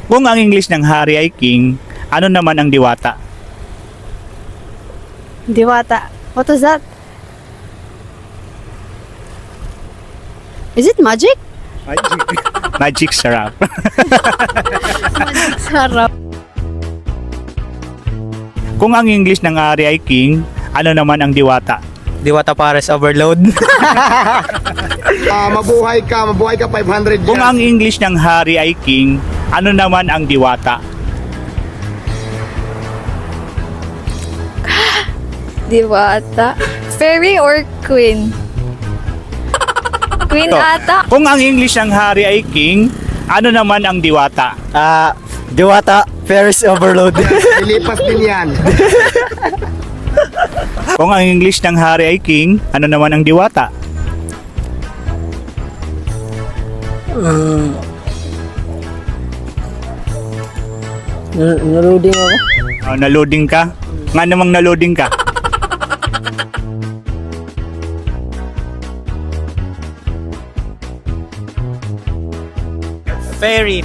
Kung ang English ng hari ay king, ano naman ang diwata? Diwata. What is that? Is it magic? Magic. Magic sarap. Sarap. Kung ang English ng hari ay king, ano naman ang diwata? Diwata Pares Overload. Mabuhay ka 500 Kung ang English ng hari ay king, ano naman ang diwata? Diwata. Fairy or queen? Queen Ito. ata. Kung ang English ng hari ay king, ano naman ang diwata? Diwata Pares Overload. Lilipas din yan. Kung ang English ng hari ay king, ano naman ang diwata? Narooding ako. Naloading ka? Nga namang naloading ka? Very.